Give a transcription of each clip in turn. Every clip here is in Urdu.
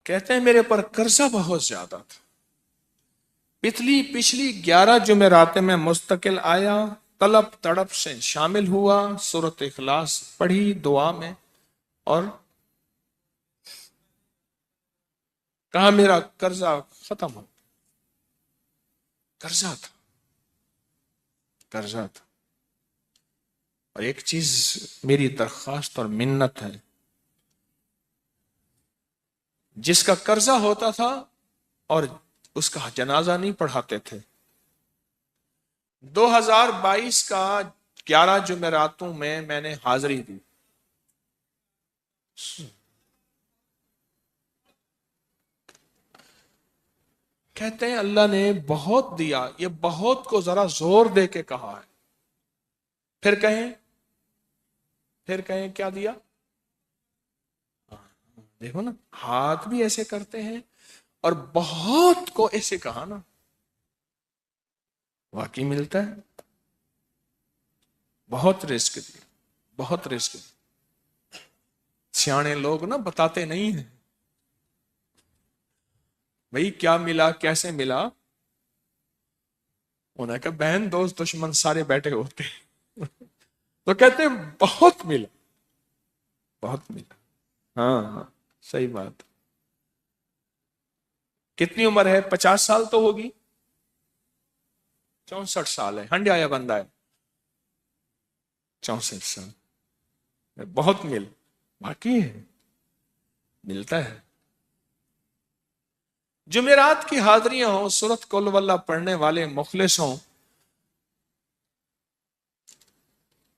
کہتے ہیں میرے پر قرضہ بہت زیادہ تھا، پچھلی 11 جمعراتیں میں مستقل آیا، طلب تڑپ سے شامل ہوا، سورۃ اخلاص پڑھی دعا میں، اور کہا میرا قرضہ ختم ہو۔ قرضہ تھا، قرضہ تھا۔ اور ایک چیز میری درخواست اور منت ہے، جس کا قرضہ ہوتا تھا اور اس کا جنازہ نہیں پڑھاتے تھے، 2022 کا 11 جمعراتوں میں نے حاضری دی۔ کہتے ہیں اللہ نے بہت دیا، یہ بہت کو ذرا زور دے کے کہا ہے، پھر کہیں کیا دیا؟ دیکھو نا، ہاتھ بھی ایسے کرتے ہیں اور بہت کو ایسے کہا نا، واقعی ملتا ہے۔ بہت رزق دیا، بہت رزق دیا۔ سیانے لوگ نا بتاتے نہیں ہیں بھئی کیا ملا، کیسے ملا، انہوں نے کہا بہن دوست دشمن سارے بیٹھے ہوتے ہیں تو کہتے ہیں بہت ملا، بہت ملا۔ ہاں صحیح بات۔ کتنی عمر ہے؟ 50 سال تو ہوگی، 64 سال ہے، ہنڈیا یا بندہ ہے؟ 64 سال، بہت باقی ہے، ملتا ہے۔ جمعرات کی حاضریاں ہوں، سورۃ قل واللہ پڑھنے والے مخلص ہوں،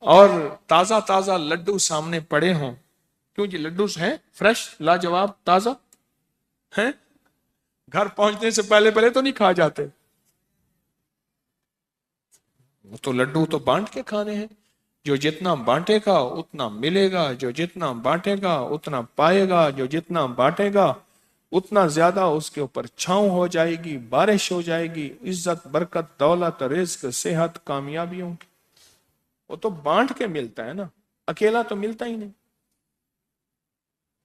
اور تازہ تازہ لڈو سامنے پڑے ہوں، کیوں جی لڈو ہیں فریش لاجواب تازہ ہیں، گھر پہنچنے سے پہلے تو نہیں کھا جاتے، وہ تو لڈو تو بانٹ کے کھانے ہیں، جو جتنا بانٹے گا اتنا ملے گا، جو جتنا بانٹے گا اتنا پائے گا، جو جتنا بانٹے گا اتنا زیادہ اس کے اوپر چھاؤں ہو جائے گی، بارش ہو جائے گی، عزت برکت دولت رزق صحت کامیابیوں کی، وہ تو بانٹ کے ملتا ہے نا، اکیلا تو ملتا ہی نہیں،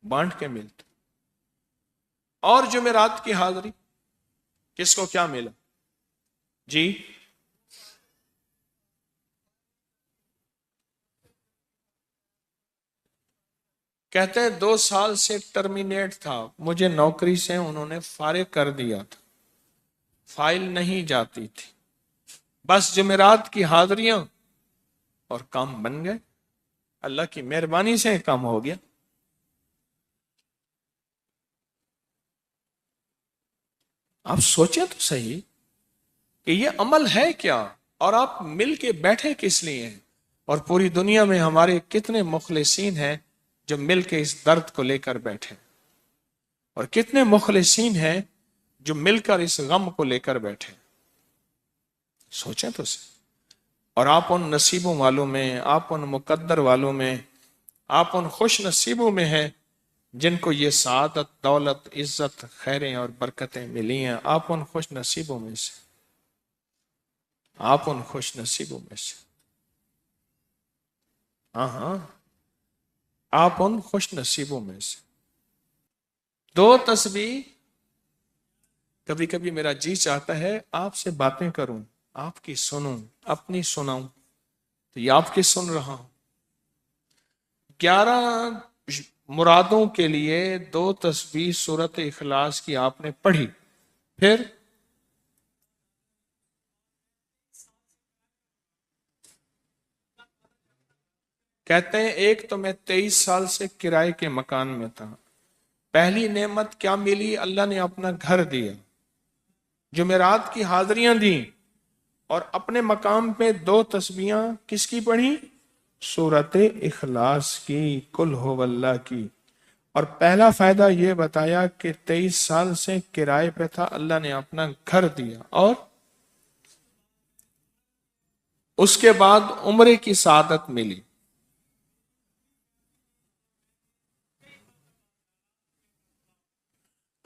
بانٹ کے ملتا۔ اور جمعرات کی حاضری کس کو کیا ملا جی؟ کہتے ہیں 2 سال سے ٹرمینیٹ تھا، مجھے نوکری سے انہوں نے فارغ کر دیا تھا، فائل نہیں جاتی تھی، بس جمعرات کی حاضریاں اور کام بن گئے، اللہ کی مہربانی سے کام ہو گیا۔ آپ سوچیں تو صحیح کہ یہ عمل ہے کیا، اور آپ مل کے بیٹھے کس لیے ہیں، اور پوری دنیا میں ہمارے کتنے مخلصین ہیں جو مل کے اس درد کو لے کر بیٹھے، اور کتنے مخلصین ہیں جو مل کر اس غم کو لے کر بیٹھے۔ سوچیں تو صحیح۔ اور آپ ان نصیبوں والوں میں، آپ ان مقدر والوں میں، آپ ان خوش نصیبوں میں ہیں جن کو یہ سعادت دولت عزت خیریں اور برکتیں ملی ہیں، آپ ان خوش نصیبوں میں سے، آپ ان خوش نصیبوں میں سے، ہاں آپ ان خوش نصیبوں میں سے۔ 2 تسبیح، کبھی کبھی میرا جی چاہتا ہے آپ سے باتیں کروں، آپ کی سنوں، اپنی سناؤں، تو یہ آپ کی سن رہا ہوں۔ 11 مرادوں کے لیے 2 تسبیح سورۃ اخلاص کی آپ نے پڑھی، پھر کہتے ہیں ایک تو میں 23 سال سے کرائے کے مکان میں تھا، پہلی نعمت کیا ملی؟ اللہ نے اپنا گھر دیا، جمعرات کی حاضریاں دیں، اور اپنے مقام پہ 2 تسبیحاں کس کی پڑھی؟ سورۃ اخلاص کی، قل ہو اللہ کی۔ اور پہلا فائدہ یہ بتایا کہ 23 سال سے کرائے پہ تھا، اللہ نے اپنا گھر دیا، اور اس کے بعد عمرے کی سعادت ملی۔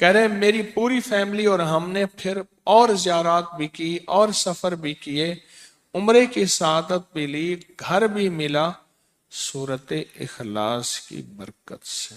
کہہ رہے میری پوری فیملی اور ہم نے پھر اور زیارات بھی کی اور سفر بھی کیے، عمرے کی سعادت بھی لی، گھر بھی ملا، سورۃ اخلاص کی برکت سے۔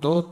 2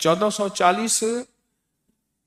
1440।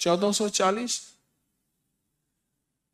1440।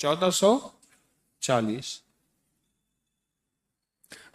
1440।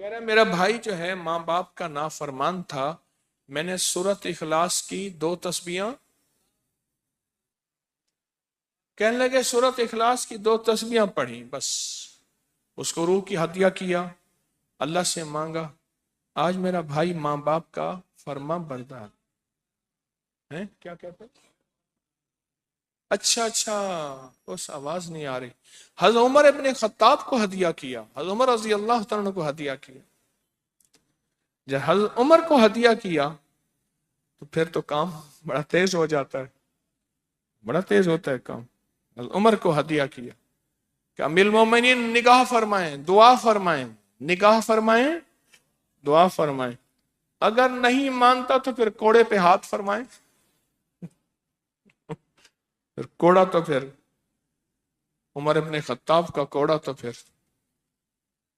کہہ رہا میرا بھائی جو ہے ماں باپ کا نافرمان تھا، میں نے سورت اخلاص کی 2 تسبیحاں، کہنے لگے سورت اخلاص کی 2 تسبیحاں پڑھی بس، اس کو روح کی ہدیہ کیا، اللہ سے مانگا، آج میرا بھائی ماں باپ کا فرما بردار ہے۔ کیا کہتے ہیں؟ اچھا، اس آواز نہیں آ رہی۔ حضرت عمر ابن خطاب کو ہدیہ کیا، حضرت عمر رضی اللہ تعالیٰ کو ہدیہ کیا۔ جب حضرت عمر کو ہدیہ کیا تو پھر تو کام بڑا تیز ہو جاتا ہے، بڑا تیز ہوتا ہے کام۔ حضرت عمر کو ہدیہ کیا کہ امیر المومنین نگاہ فرمائیں، دعا فرمائیں، نگاہ فرمائیں، دعا فرمائیں، اگر نہیں مانتا تو پھر کوڑے پہ ہاتھ فرمائیں، پھر کوڑا تو پھر عمر ابن خطاب کا کوڑا تو پھر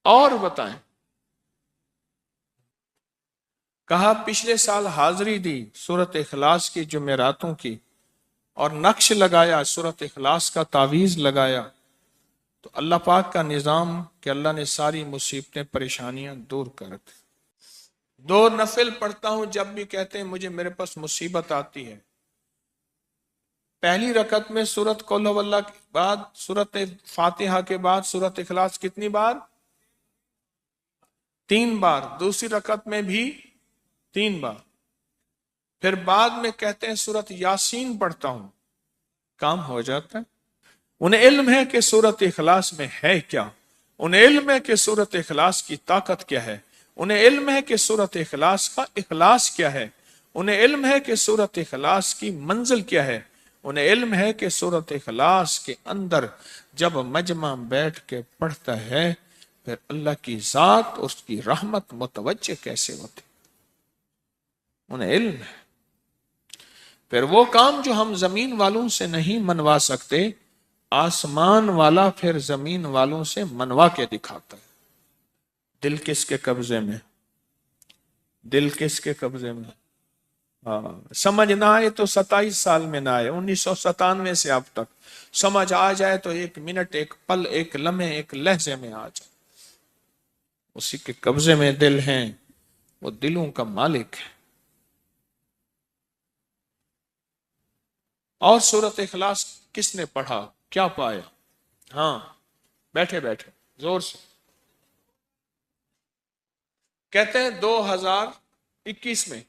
اور بتائیں۔ کہا پچھلے سال حاضری دی سورت اخلاص کی جمعراتوں کی، اور نقش لگایا سورت اخلاص کا، تعویذ لگایا، تو اللہ پاک کا نظام کہ اللہ نے ساری مصیبتیں پریشانیاں دور کر دی۔ 2 نفل پڑھتا ہوں جب بھی کہتے ہیں مجھے میرے پاس مصیبت آتی ہے۔ پہلی رکعت میں سورت قل ہو اللہ کے بعد، سورت فاتحہ کے بعد سورت اخلاص کتنی بار؟ 3 بار۔ دوسری رکعت میں بھی 3 بار۔ پھر بعد میں کہتے ہیں سورت یاسین پڑھتا ہوں، کام ہو جاتا ہے۔ انہیں علم ہے کہ سورت اخلاص میں ہے کیا، انہیں علم ہے کہ سورت اخلاص کی طاقت کیا ہے، انہیں علم ہے کہ سورت اخلاص کا اخلاص کیا ہے، انہیں علم ہے کہ سورت اخلاص کی منزل کیا ہے، انہیں علم ہے کہ سورت اخلاص کے اندر جب مجمع بیٹھ کے پڑھتا ہے پھر اللہ کی ذات اس کی رحمت متوجہ کیسے ہوتی، انہیں علم ہے۔ پھر وہ کام جو ہم زمین والوں سے نہیں منوا سکتے، آسمان والا پھر زمین والوں سے منوا کے دکھاتا ہے۔ دل کس کے قبضے میں؟ دل کس کے قبضے میں؟ سمجھ نہ آئے تو 27 سال میں نہ آئے، 1997 سے اب تک سمجھ آ جائے تو 1 منٹ، 1 پل، 1 لمحے، 1 لہجے میں آ جائے۔ اسی کے قبضے میں دل ہیں، وہ دلوں کا مالک ہے۔ اور سورت اخلاص کس نے پڑھا کیا پایا؟ ہاں بیٹھے بیٹھے زور سے کہتے ہیں 2021 میں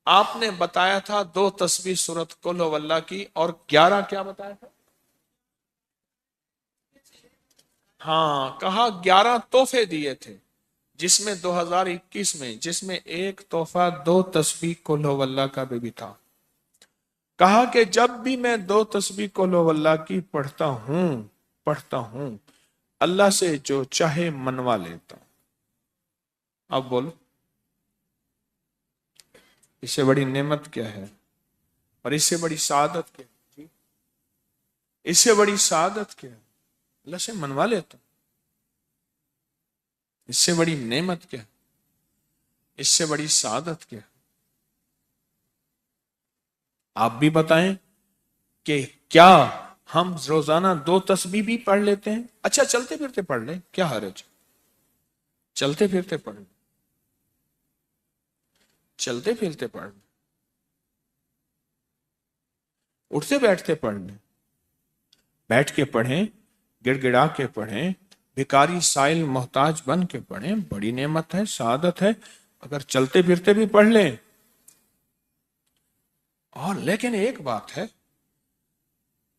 آپ نے بتایا تھا 2 تسبیح سورت قل ہو اللہ کی، اور 11 کیا بتایا تھا؟ ہاں کہا 11 تحفے دیے تھے، جس میں 2021 میں جس میں ایک تحفہ 2 تسبیح قل ہو اللہ کا بھی تھا۔ کہا کہ جب بھی میں 2 تسبیح قل ہو اللہ کی پڑھتا ہوں اللہ سے جو چاہے منوا لیتا ہوں۔ اب بولو اس سے بڑی نعمت کیا ہے، اور اس سے بڑی سعادت کیا ہے؟ اس سے بڑی سعادت کیا ہے؟ اللہ سے منوا لیتا ہوں۔ اس سے بڑی نعمت کیا ہے؟ اس سے بڑی سعادت کیا ہے؟ آپ بھی بتائیں کہ کیا ہم روزانہ 2 تسبیح بھی پڑھ لیتے ہیں؟ اچھا چلتے پھرتے پڑھ لیں، کیا حرج؟ چلتے پھرتے پڑھ لیں، چلتے پھرتے پڑھ لیں، اٹھتے بیٹھتے پڑھ لیں، بیٹھ کے پڑھیں، گڑ گڑا کے پڑھیں، بھکاری سائل محتاج بن کے پڑھیں، بڑی نعمت ہے، سعادت ہے۔ اگر چلتے پھرتے بھی پڑھ لیں، اور لیکن ایک بات ہے،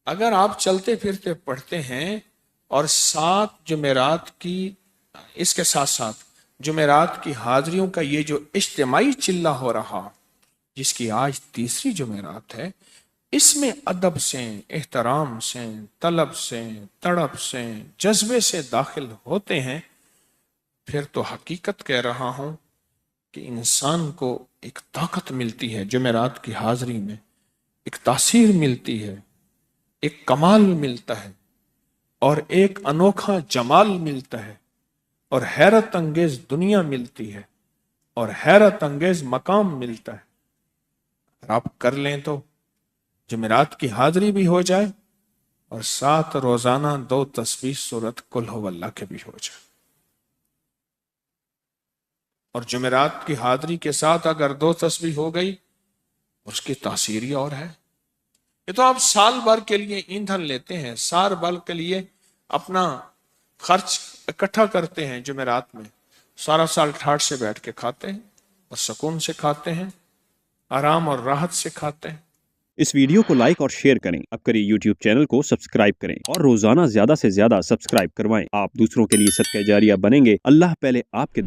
اگر آپ چلتے پھرتے پڑھتے ہیں اور 7 جمعرات کی، اس کے ساتھ ساتھ جمعرات کی حاضریوں کا یہ جو اجتماعی چلہ ہو رہا، جس کی آج 3ری جمعرات ہے، اس میں ادب سے، احترام سے، طلب سے، تڑپ سے، جذبے سے داخل ہوتے ہیں، پھر تو حقیقت کہہ رہا ہوں کہ انسان کو ایک طاقت ملتی ہے، جمعرات کی حاضری میں ایک تاثیر ملتی ہے، ایک کمال ملتا ہے، اور ایک انوکھا جمال ملتا ہے، اور حیرت انگیز دنیا ملتی ہے، اور حیرت انگیز مقام ملتا ہے۔ اگر آپ کر لیں تو جمعرات کی حاضری بھی ہو جائے، اور ساتھ روزانہ 2 تسبیح سورت قل ہو اللہ کے بھی ہو جائے۔ اور جمعرات کی حاضری کے ساتھ اگر 2 تسبیح ہو گئی اس کی تاثیر ہی اور ہے. یہ تو آپ سال بھر کے لیے ایندھن لیتے ہیں، سال بھر کے لیے اپنا خرچ اکٹھا کرتے ہیں، جمعرات میں سارا سال ٹھاٹ سے بیٹھ کے کھاتے ہیں اور سکون سے کھاتے ہیں، آرام اور راحت سے کھاتے ہیں. اس ویڈیو کو لائک اور شیئر کریں. اب کری یوٹیوب چینل کو سبسکرائب کریں اور روزانہ زیادہ سے زیادہ سبسکرائب کروائیں. آپ دوسروں کے لیے صدقہ جاریہ بنیں گے. اللہ پہلے آپ کے